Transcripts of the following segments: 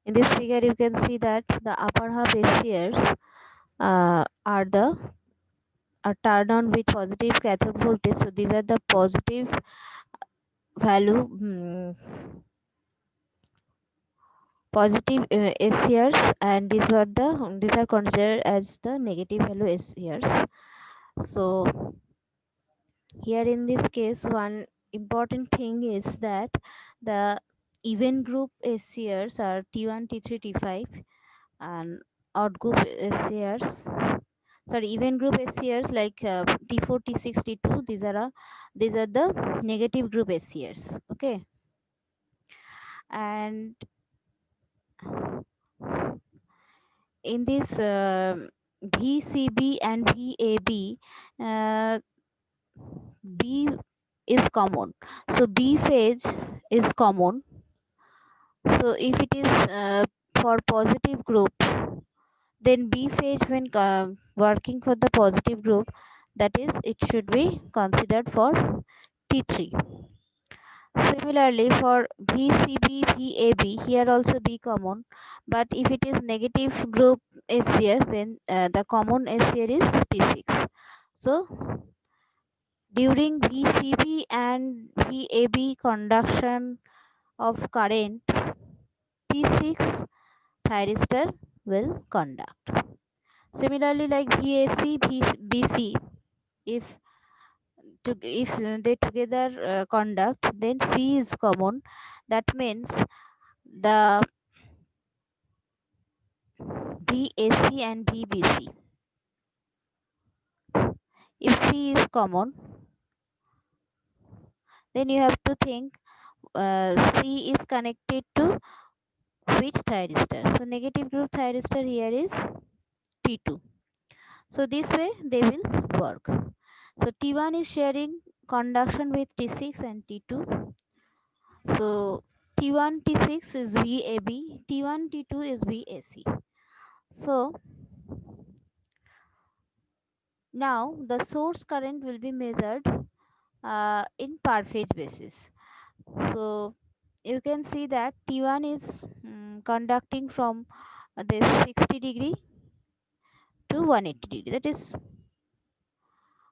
In this figure, you can see that the upper half ACRs are the turned on with positive cathode voltage. So these are the positive value, positive ACRs, and these are considered as the negative value ACRs. So here in this case, one important thing is that the even group ACRs are T1, T3, T5, and odd group ACRs, sorry, even group ACRs like T4, T6, T2, these are the negative group ACRs. Okay, and in this VCB and VAB, uh, B is common, so B phase is common. So if it is for positive group, then B phase when working for the positive group, that is, it should be considered for T3. Similarly, for VCB, VAB, here also be common, but if it is negative group ACS, then the common ACR is T6. So, during VCB and VAB conduction of current, T6 thyristor will conduct. Similarly, like VAC, BC, if if they together conduct, then C is common. That means the VAC and VBC. If C is common, then you have to think C is connected to which thyristor. So negative group thyristor here is T2. So this way they will work. So T1 is sharing conduction with T6 and T2. So T1, T6 is VAB, T1, T2 is VAC. So now the source current will be measured in per phase basis. So you can see that T1 is conducting from this 60 degree to 180 degree. That is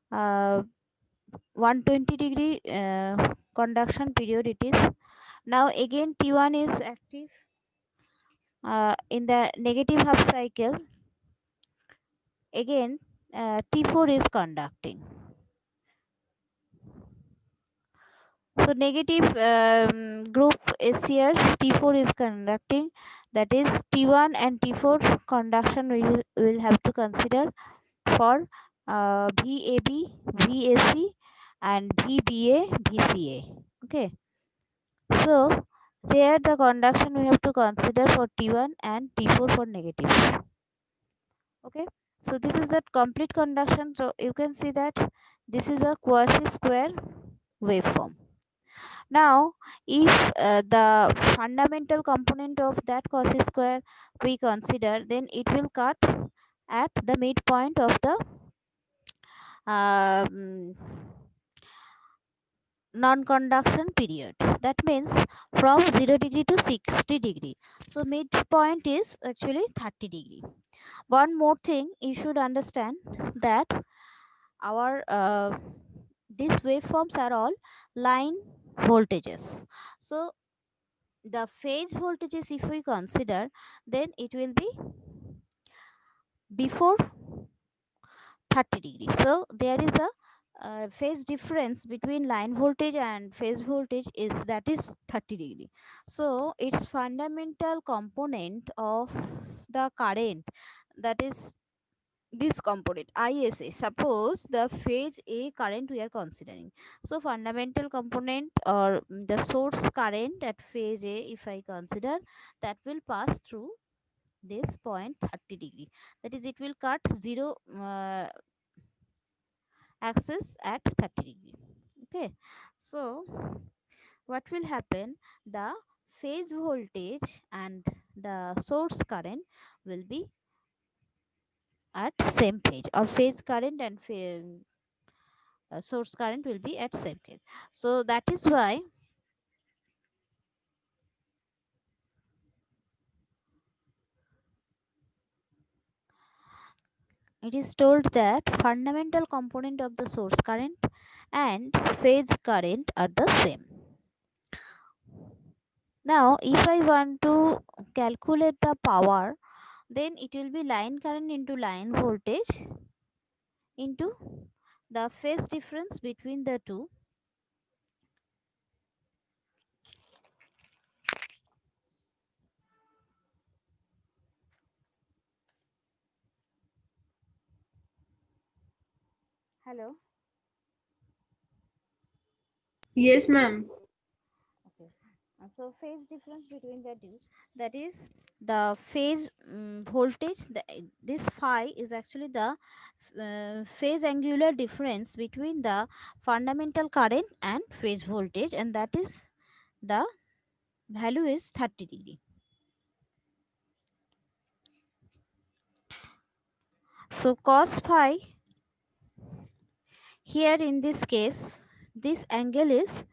120 degree conduction period it is. Now again T1 is active in the negative half cycle. Again T4 is conducting. So negative group ACRs T4 is conducting, that is T1 and T4 conduction will have to consider for VAB, VAC and VBA, VCA. Okay, so there the conduction we have to consider for T1 and T4 for negative. Okay, so this is that complete conduction. So you can see that this is a quasi square waveform. Now, if the fundamental component of that quasi square we consider, then it will cut at the midpoint of the um, non-conduction period. That means from 0 degree to 60 degree. So midpoint is actually 30 degree. One more thing you should understand, that our these waveforms are all line voltages. So the phase voltages if we consider, then it will be before 30 degrees. So there is a phase difference between line voltage and phase voltage is, that is 30 degree. So its fundamental component of the current, that is this component ISA, suppose the phase A current we are considering. So fundamental component or the source current at phase A if I consider, that will pass through this point 30 degree, that is it will cut 0 axis at 30 degree. Okay, so what will happen, the phase voltage and the source current will be at same phase, or phase current and source current will be at same phase. So that is why it is told that fundamental component of the source current and phase current are the same. Now, if I want to calculate the power, then it will be line current into line voltage into the phase difference between the two. Hello. Yes, ma'am. Okay. So phase difference between the two, that is the phase voltage. This phi is actually the phase angular difference between the fundamental current and phase voltage, and that is the value is 30 degree. So cos phi here in this case, this angle is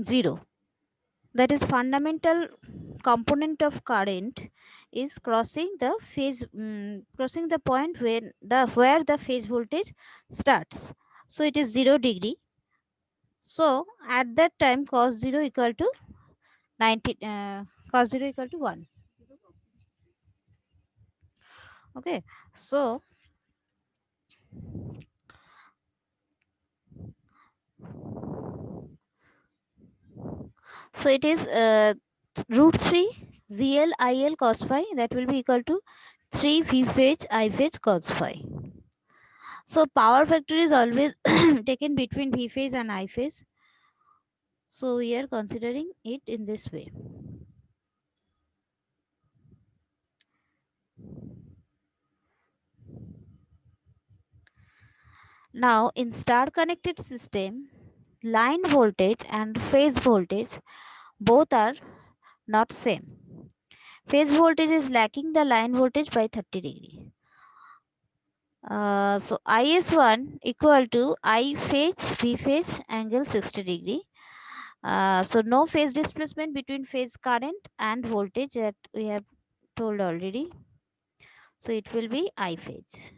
0. That is fundamental component of current is crossing the phase, crossing the point where the phase voltage starts. So it is 0 degree. So at that time cos 0 equal to 90, cos 0 equal to 1. Okay. So so it is root 3 VL IL cos phi, that will be equal to 3 V phase I phase cos phi. So power factor is always taken between V phase and I phase. So we are considering it in this way. Now in star connected system, line voltage and phase voltage both are not same. Phase voltage is lacking the line voltage by 30 degree. So IS1 equal to I phase V phase angle 60 degree. So no phase displacement between phase current and voltage that we have told already. So it will be I phase.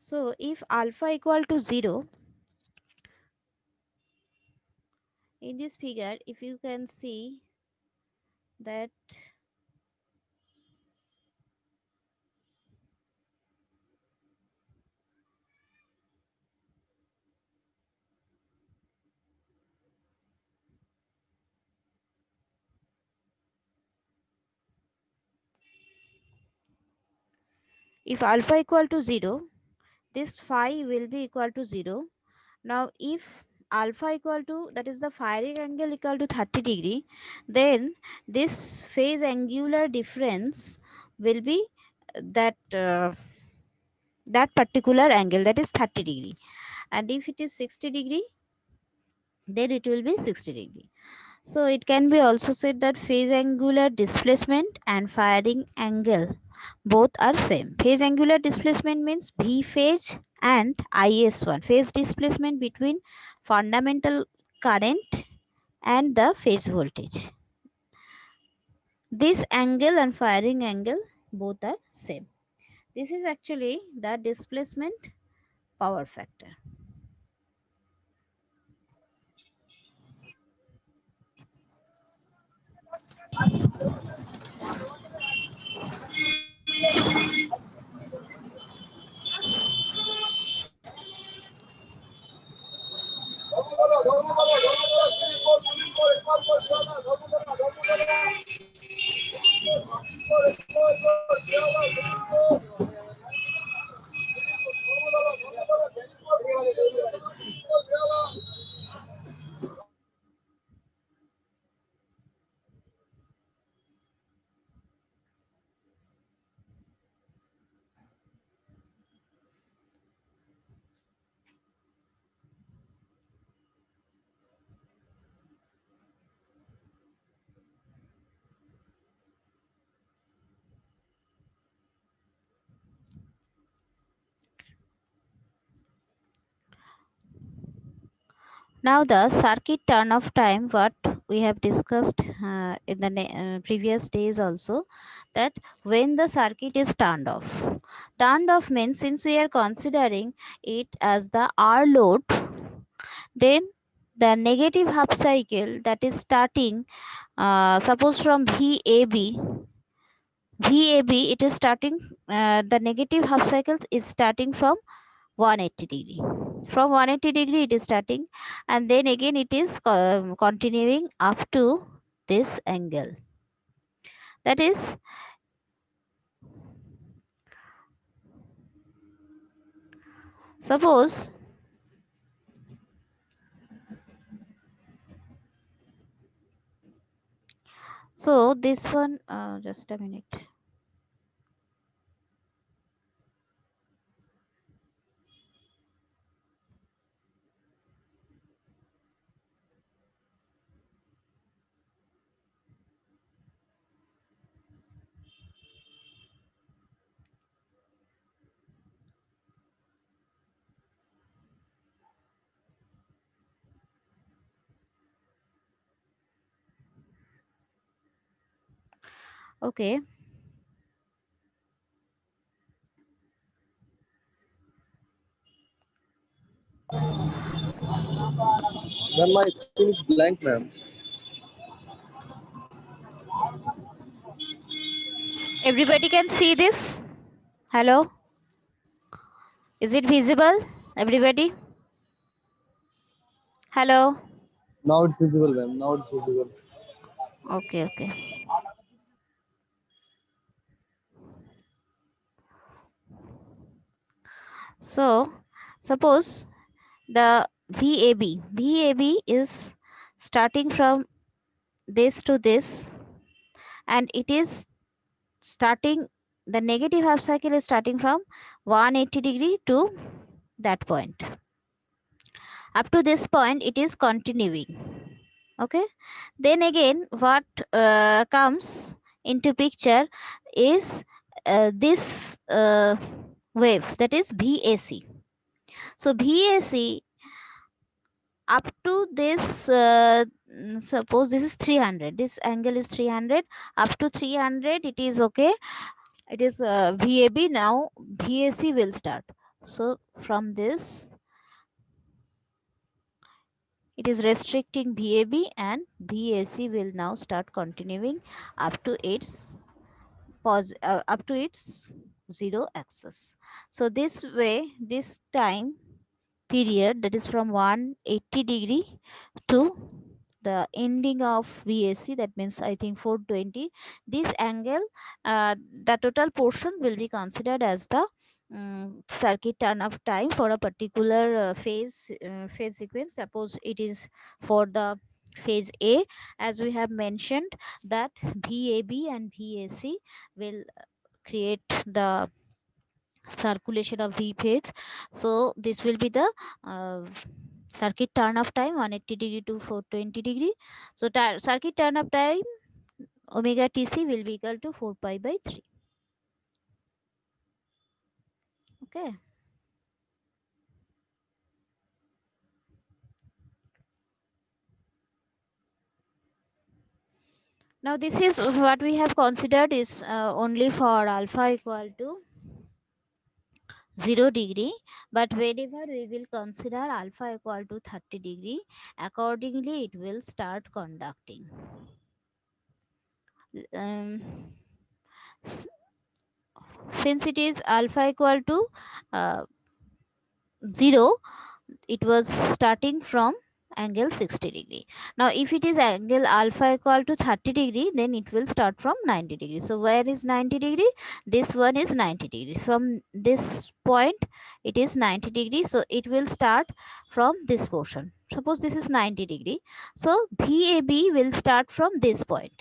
So if alpha equal to 0, in this figure, if you can see that if alpha equal to 0, this phi will be equal to 0. Now if alpha equal to, that is the firing angle equal to 30 degree, then this phase angular difference will be that that particular angle, that is 30 degree. And if it is 60 degree, then it will be 60 degree. So it can be also said that phase angular displacement and firing angle both are same. Phase angular displacement means V phase and IS1, phase displacement between fundamental current and the phase voltage. This angle and firing angle both are same. This is actually the displacement power factor. Now the circuit turn off time, what we have discussed in the previous days also, that when the circuit is turned off. Turned off means, since we are considering it as the R load, then the negative half cycle that is starting, suppose from VAB, it is starting, the negative half cycle is starting from 180 degree. From 180 degree it is starting, and then again it is continuing up to this angle. That is, suppose, so this one, just a minute. Okay. Then my screen is blank, ma'am. Everybody can see this? Hello? Is it visible? Everybody? Hello? Now it's visible, ma'am. Now it's visible. Okay, okay. So, suppose the VAB is starting from this to this, and it is starting, the negative half cycle is starting from 180 degree to that point. Up to this point, it is continuing. Okay. Then again, what comes into picture is this wave, that is VAC. So VAC up to this, suppose this is 300, this angle is 300, up to 300 it is okay, it is VAB. Now VAC will start. So from this, it is restricting VAB, and VAC will now start continuing up to its up to its zero axis. So this way, this time period, that is from 180 degree to the ending of VAC, that means I think 420, this angle, the total portion will be considered as the circuit turn of time for a particular phase sequence. Suppose it is for the phase A, as we have mentioned that VAB and VAC will create the circulation of V phase. So this will be the uh, circuit turn of time 180 degree to 420 degree. So circuit turn of time omega tc will be equal to 4 pi by 3. Okay. Now this is what we have considered is only for alpha equal to 0 degree, but whenever we will consider alpha equal to 30 degree, accordingly it will start conducting. um, since it is alpha equal to uh, 0, it was starting from angle 60 degree. Now if it is angle alpha equal to 30 degree, then it will start from 90 degree. So where is 90 degree? This one is 90 degree. From this point it is 90 degree, so it will start from this portion. Suppose this is 90 degree, so VAB will start from this point.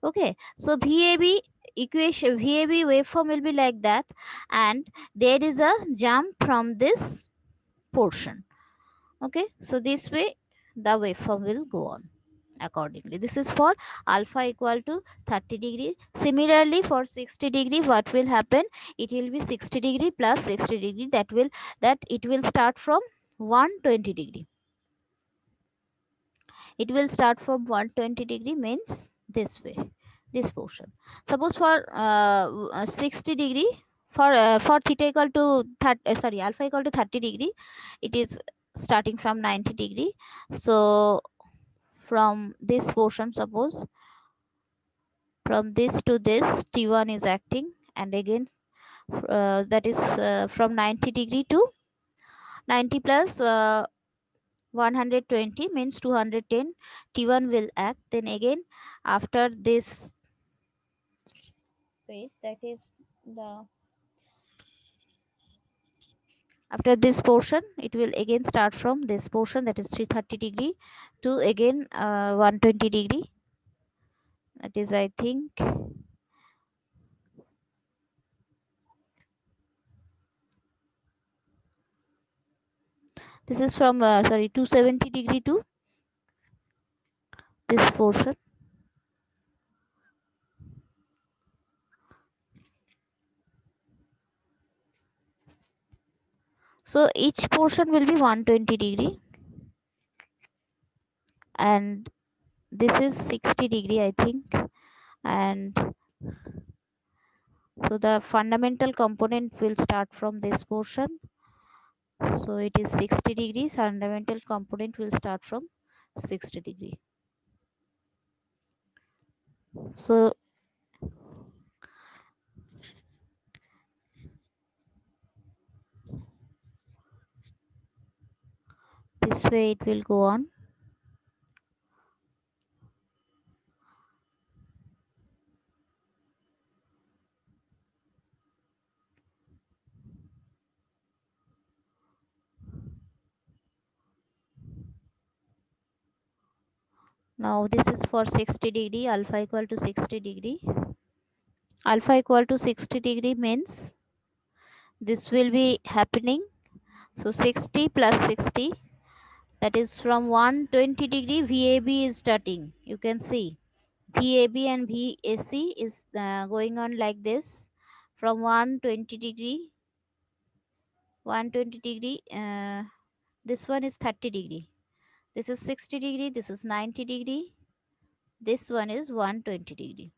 Okay, so VAB equation, VAB waveform will be like that, and there is a jump from this portion. Okay, so this way the waveform will go on accordingly. This is for alpha equal to 30 degree. Similarly for 60 degree, what will happen? It will be 60 degree plus 60 degree, that it will start from 120 degree. it will start from 120 degree, means this way, this portion. Suppose for 60 degree, for theta equal to alpha equal to 30 degree, it is starting from 90 degree. So from this portion, suppose from this to this, T1 is acting, and again that is from 90 degree to 90 plus 120 means 210, T1 will act. Then again after this phase, that is the after this portion, it will again start from this portion, that is 330 degree, to again 120 degree, that is I think this is from 270 degree to this portion. So each portion will be 120 degree, and this is 60 degree I think. And so the fundamental component will start from this portion. So it is 60 degrees, fundamental component will start from 60 degree. So this way it will go on. Now this is for 60 degree, alpha equal to 60 degree. Alpha equal to 60 degree means this will be happening. So 60 plus 60, that is from 120 degree, VAB is starting. You can see VAB and VAC is going on like this from 120 degree. 120 degree, this one is 30 degree, this is 60 degree, this is 90 degree, this one is 120 degree.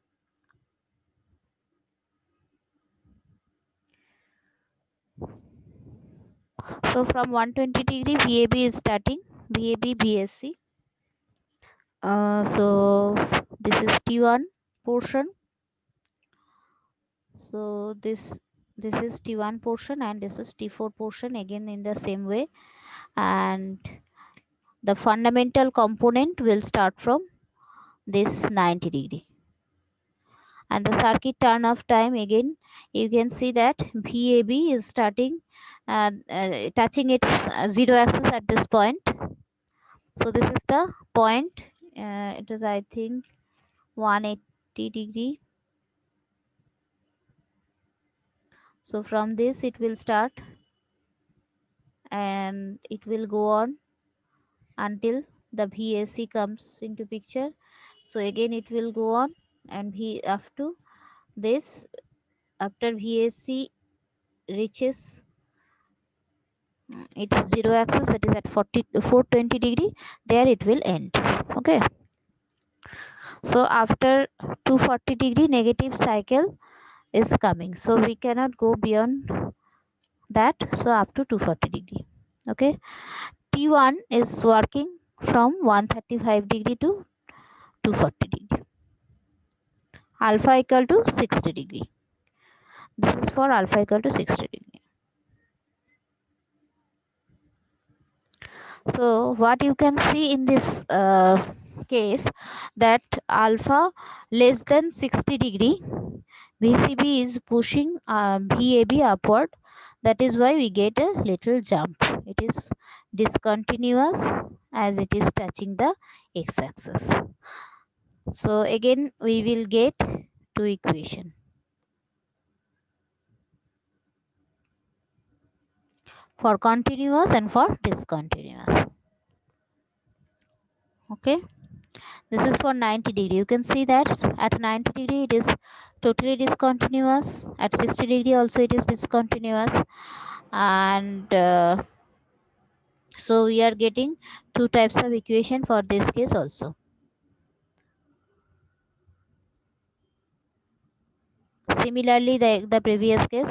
So from 120 degree, VAB is starting, VAB BSC. So this is T1 portion. So this is T1 portion, and this is T4 portion, again in the same way. And the fundamental component will start from this 90 degree. And the circuit turn off time, again you can see that VAB is starting touching its zero axis at this point. So this is the point, it is I think 180 degree. So from this it will start and it will go on until the VAC comes into picture. So again it will go on, and after this, after VAC reaches its zero axis, that is at 420 degree, there it will end. Okay, so after 240 degree, negative cycle is coming, so we cannot go beyond that. So up to 240 degree. Okay, T1 is working from 135 degree to 240 degree, alpha equal to 60 degree. This is for alpha equal to 60 degree. So what you can see in this case, that alpha less than 60 degree, VCB is pushing VAB upward. That is why we get a little jump. It is discontinuous as it is touching the x-axis. So again we will get two equation for continuous and for discontinuous. Okay, this is for 90 degree. You can see that at 90 degree it is totally discontinuous, at 60 degree also it is discontinuous, and So we are getting two types of equation for this case also. Similarly, the previous case,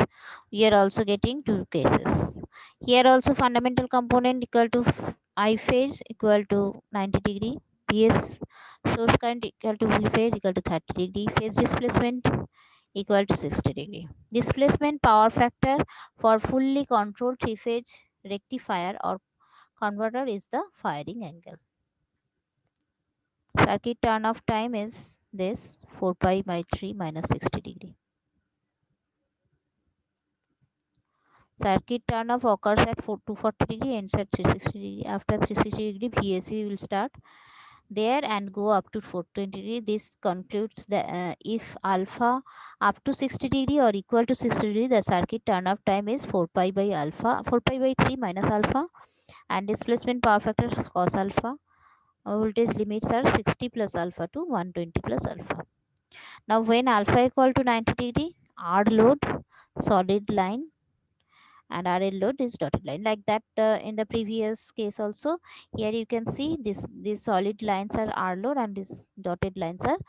we are also getting two cases. Here also fundamental component equal to I phase equal to 90 degree, PS source current equal to V phase equal to 30 degree, phase displacement equal to 60 degree. Displacement power factor for fully controlled three phase rectifier or converter is the firing angle. Circuit turn off time is this 4 pi by 3 minus 60 degree. Circuit turn off occurs at 240 degree, ends at 360 degree. After 360 degree, VAC will start there and go up to 420 degree. This concludes the if alpha up to 60 degree or equal to 60 degree, the circuit turn off time is 4 pi by alpha, 4 pi by 3 minus alpha, and displacement power factor cos alpha. Voltage limits are 60 plus alpha to 120 plus alpha. Now, when alpha equal to 90 degree, R load solid line and RL load is dotted line, like that in the previous case also. Here you can see these solid lines are R load and these dotted lines are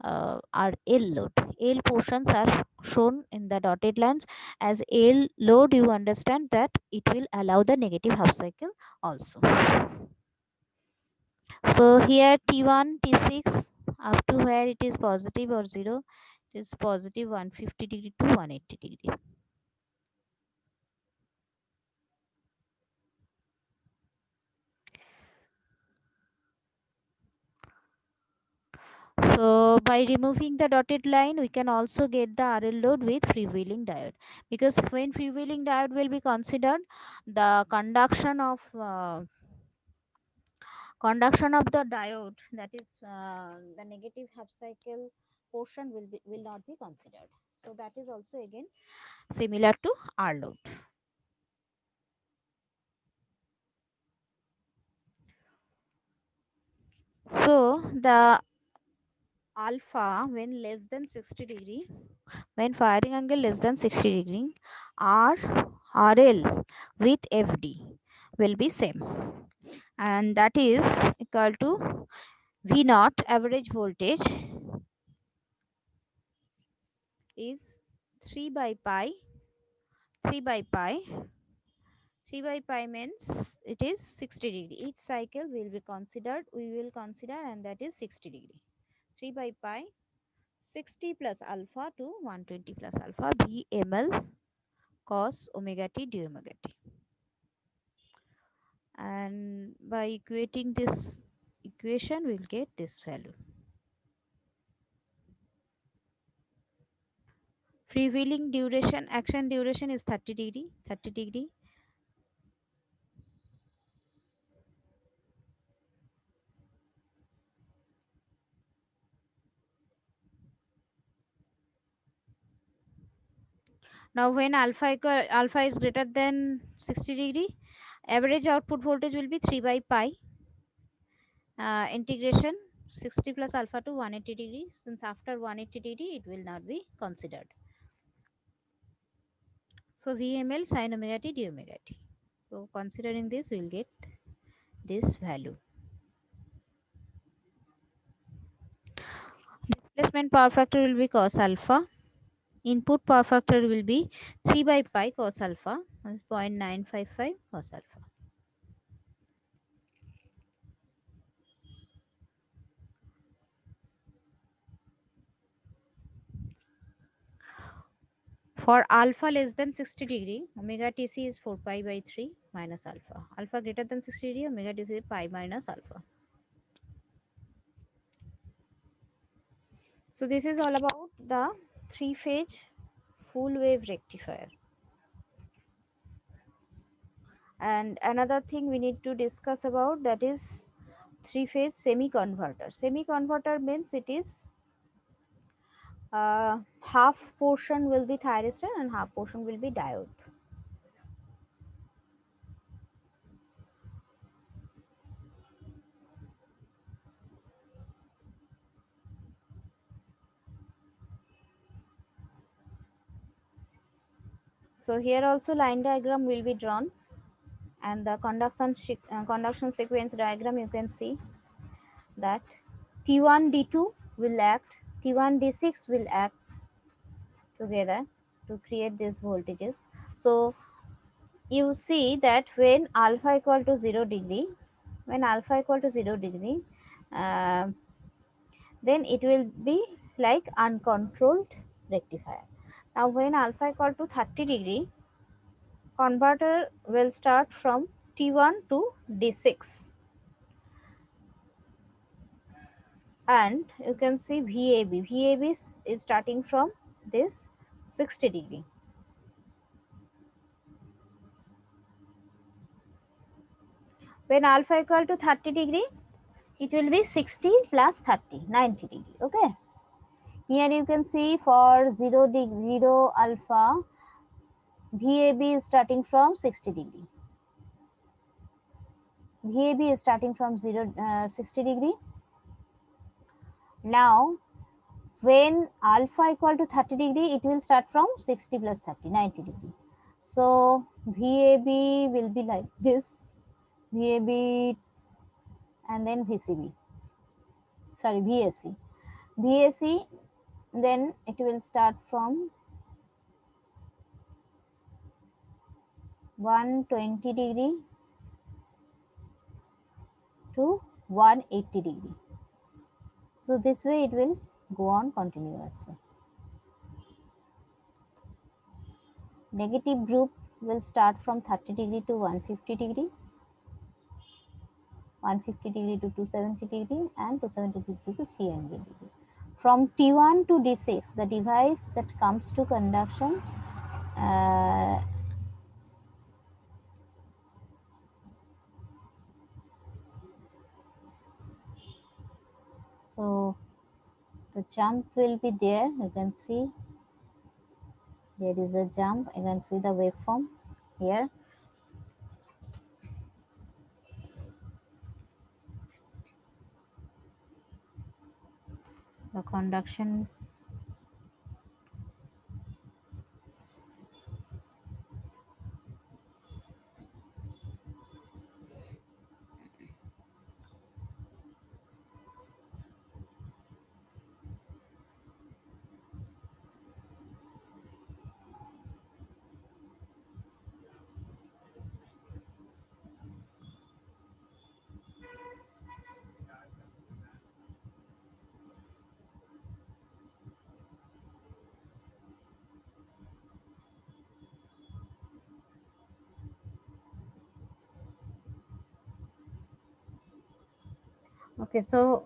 L load. L portions are shown in the dotted lines as L load. You understand that it will allow the negative half cycle also. So here T1 T6 up to where it is positive or 0, it is positive 150 degree to 180 degree. So by removing the dotted line, we can also get the RL load with freewheeling diode, because when freewheeling diode will be considered, the conduction of the diode, that is the negative half cycle portion will not be considered. So that is also again similar to R load. So the alpha when less than 60 degree, when firing angle less than 60 degree, RL with FD will be same, and that is equal to V naught average voltage is 3 by pi 3 by pi 3 by pi means it is 60 degree. Each cycle will be considered, we will consider, and that is 60 degree. 3 by pi 60 plus alpha to 120 plus alpha V ml cos omega t d omega t. And by equating this equation, we'll get this value. Freewheeling duration, action duration is 30 degree. Now when alpha is greater than 60 degree, average output voltage will be 3 by pi integration 60 plus alpha to 180 degree, since after 180 degree it will not be considered. So VML sin omega t d omega t. So considering this, we will get this value. Displacement power factor will be cos alpha. Input power factor will be 3 by pi cos alpha, 0.955 cos alpha. For alpha less than 60 degree, omega tc is 4 pi by 3 minus alpha. Alpha greater than 60 degree, omega tc is pi minus alpha. So this is all about the three-phase full wave rectifier. And another thing we need to discuss about, that is three-phase semi-converter. Semi-converter means it is half portion will be thyristor and half portion will be diode. So here also line diagram will be drawn, and the conduction sequence diagram, you can see that T1 D2 will act, T1 D6 will act together to create these voltages. So you see that when alpha equal to 0 degree, when alpha equal to 0 degree, uh, then it will be like uncontrolled rectifier. Now when alpha equal to 30 degree, converter will start from T1 to D6, and you can see VAB is starting from this 60 degree. When alpha equal to 30 degree, it will be 60 plus 30, 90 degree. Okay. Here you can see for 0 degree, 0 alpha, VAB is starting from 60 degree. VAB is starting from 60 degree. Now, when alpha equal to 30 degree, it will start from 60 plus 30, 90 degree. So, VAB will be like this, VAB and then VCB, sorry, VAC. VAC, then it will start from 120 degree to 180 degree. So this way it will go on continuously. Negative group will start from 30 degree to 150 degree, 150 degree to 270 degree, and 270 degree to 300 degree. From T1 to D6, the device that comes to conduction so the jump will be there. You can see there is a jump. You can see the waveform here. The conduction okay, so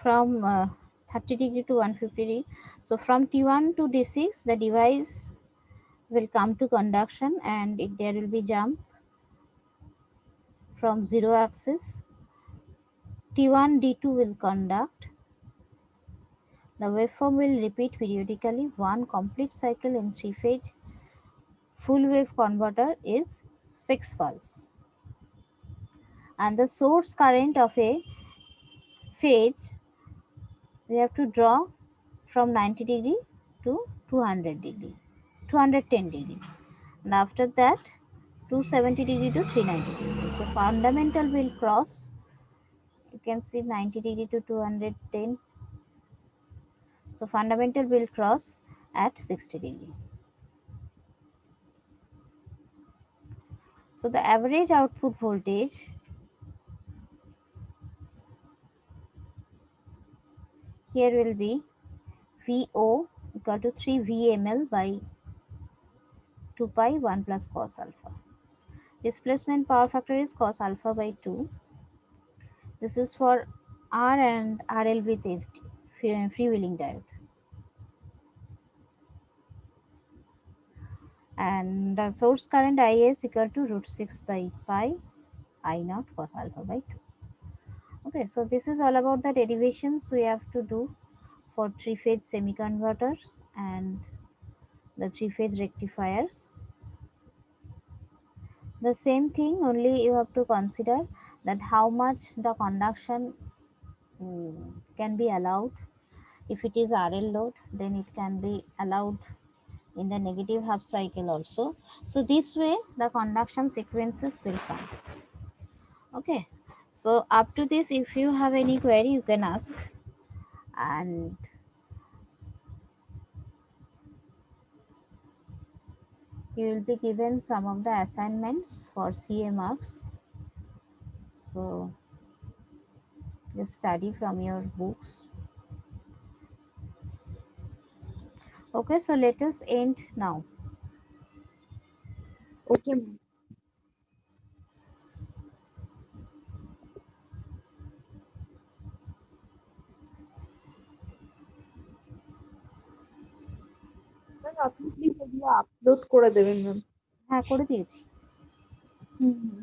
from 30 degree to 150 degree, so from T1 to D6 the device will come to conduction, and there will be jump from 0 axis. T1 D2 will conduct. The waveform will repeat periodically. One complete cycle in 3-phase full wave converter is 6 pulse, and the source current of a phase we have to draw from 90 degree to 200 degree, 210 degree, and after that 270 degree to 390 degree. So fundamental will cross, you can see 90 degree to 210. So fundamental will cross at 60 degree. So the average output voltage here will be VO equal to 3 VML by 2 pi 1 plus cos alpha. Displacement power factor is cos alpha by 2. This is for R and RL with freewheeling diode. And the source current is equal to root 6 by pi I naught cos alpha by 2. Okay, so this is all about the derivations we have to do for 3-phase semiconductors and the 3-phase rectifiers. The same thing, only you have to consider that how much the conduction can be allowed. If it is RL load, then it can be allowed in the negative half cycle also. So this way the conduction sequences will come. Okay, so up to this, if you have any query, you can ask, and you will be given some of the assignments for CA marks. So just study from your books. Okay, so let us end now. Okay, ma'am. Ma'am আপনি please এগুলো upload করে দেবেন ma'am. হ্যাঁ, করে দিয়েছি। হুম